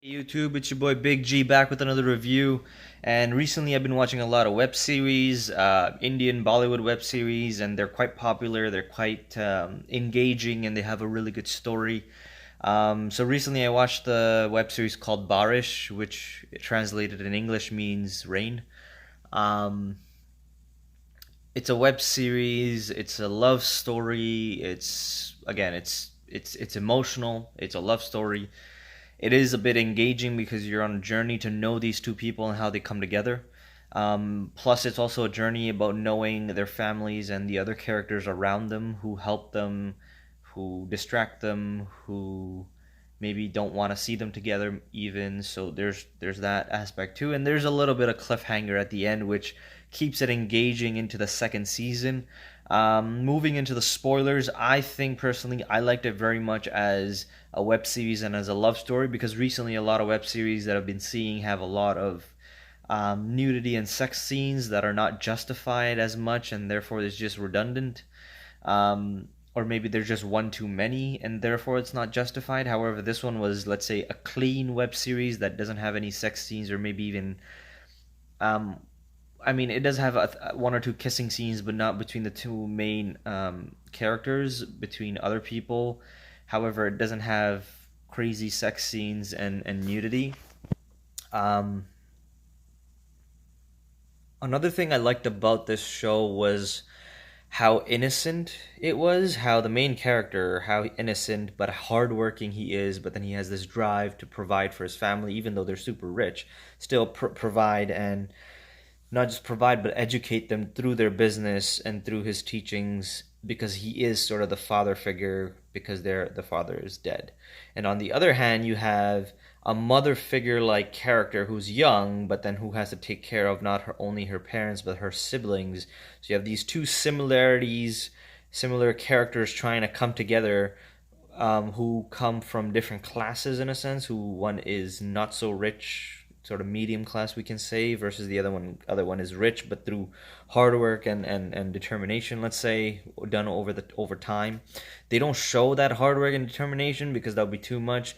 Hey YouTube, it's your boy Big G back with another review. And recently I've been watching a lot of web series, Indian Bollywood web series, and they're quite popular, they're quite engaging, and they have a really good story. So recently I watched the web series called Baarish, which translated in English means rain. Um, it's a web series, it's a love story, it's emotional, it's a love story. It is a bit engaging because you're on a journey to know these two people and how they come together. Plus, it's also a journey about knowing their families and the other characters around them who help them, who distract them, who maybe don't want to see them together even. So there's that aspect too, and there's a little bit of cliffhanger at the end, which keeps it engaging into the second season. Moving into the spoilers, I think personally I liked it very much as a web series and as a love story because recently a lot of web series that I've been seeing have a lot of nudity and sex scenes that are not justified as much and therefore it's just redundant. Or maybe there's just one too many and therefore it's not justified. However, this one was, let's say, a clean web series that doesn't have any sex scenes or maybe even um, I mean, it does have one or two kissing scenes, but not between the two main characters, between other people. However, it doesn't have crazy sex scenes and nudity. Um, Another thing I liked about this show was how innocent it was, how the main character, how innocent but hardworking he is, but then he has this drive to provide for his family, even though they're super rich, still provide and not just provide but educate them through their business and through his teachings because he is sort of the father figure because the father is dead. And on the other hand, you have a mother figure like character who's young but then who has to take care of not only her parents but her siblings. So you have these two similar characters trying to come together, who come from different classes in a sense. Who one is not so rich, sort of medium class we can say, versus the other one is rich but through hard work and determination, let's say, done over time. They don't show that hard work and determination because that would be too much,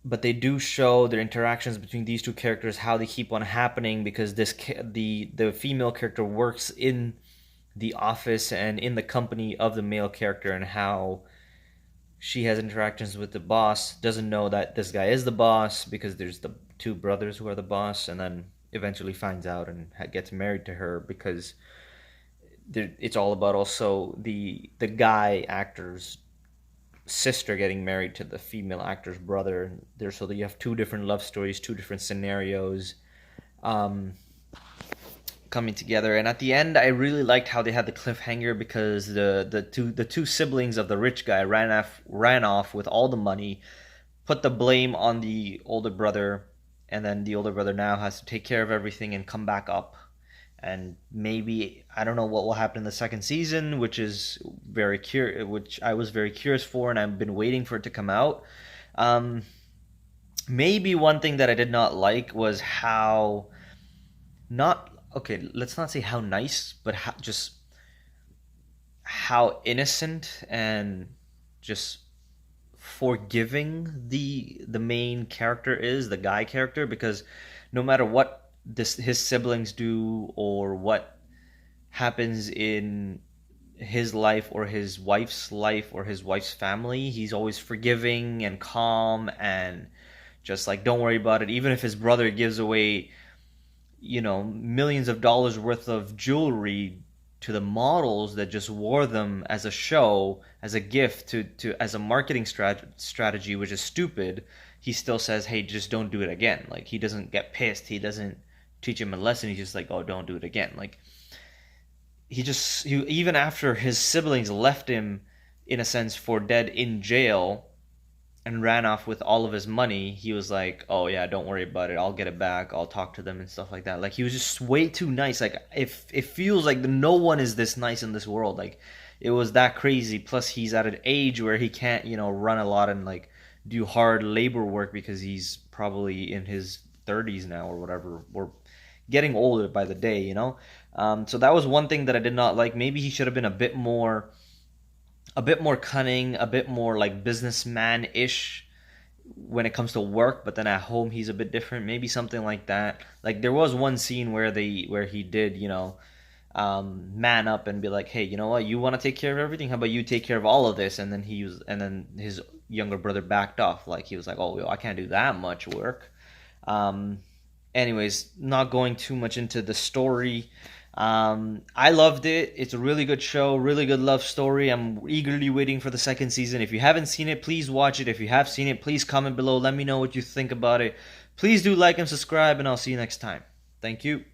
but they do show their interactions between these two characters, how they keep on happening because the female character works in the office and in the company of the male character, and how she has interactions with the boss, doesn't know that this guy is the boss because there's the two brothers who are the boss, and then eventually finds out and gets married to her because it's all about also the guy actor's sister getting married to the female actor's brother. There, so that you have two different love stories, two different scenarios, um, coming together. And at the end, I really liked how they had the cliffhanger because the two siblings of the rich guy ran off with all the money, put the blame on the older brother, and then the older brother now has to take care of everything and come back up. And maybe I don't know what will happen in the second season, which I was very curious for, and I've been waiting for it to come out. Um, Maybe one thing that I did not like was how not okay. Let's not say how nice, but just how innocent and just forgiving the main character is, the guy character, because no matter what his siblings do or what happens in his life or his wife's life or his wife's family, he's always forgiving and calm and just like, don't worry about it. Even if his brother gives away, millions of dollars worth of jewelry to the models that just wore them as a show, as a gift, as a marketing strategy, which is stupid. He still says, "Hey, just don't do it again." Like, he doesn't get pissed. He doesn't teach him a lesson. He's just like, "Oh, don't do it again." Like, even after his siblings left him, in a sense, for dead in jail, and ran off with all of his money, he was like, "Oh yeah, don't worry about it. I'll get it back. I'll talk to them and stuff like that." Like, he was just way too nice. Like, if it feels like no one is this nice in this world. Like, it was that crazy. Plus, he's at an age where he can't, run a lot and like do hard labor work because he's probably in his 30s now or whatever, or getting older by the day. So that was one thing that I did not like. Maybe he should have been a bit more cunning, a bit more like businessman-ish when it comes to work, but then at home he's a bit different. Maybe something like that. Like there was one scene where he did, man up and be like, hey, you know what? You want to take care of everything? How about you take care of all of this? And then his younger brother backed off. Like he was like, oh, I can't do that much work. Um, anyways, not going too much into the story. I loved it. It's a really good show, really good love story. I'm eagerly waiting for the second season. If you haven't seen it, please watch it. If you have seen it, please comment below. Let me know what you think about it. Please do like and subscribe, and I'll see you next time. Thank you.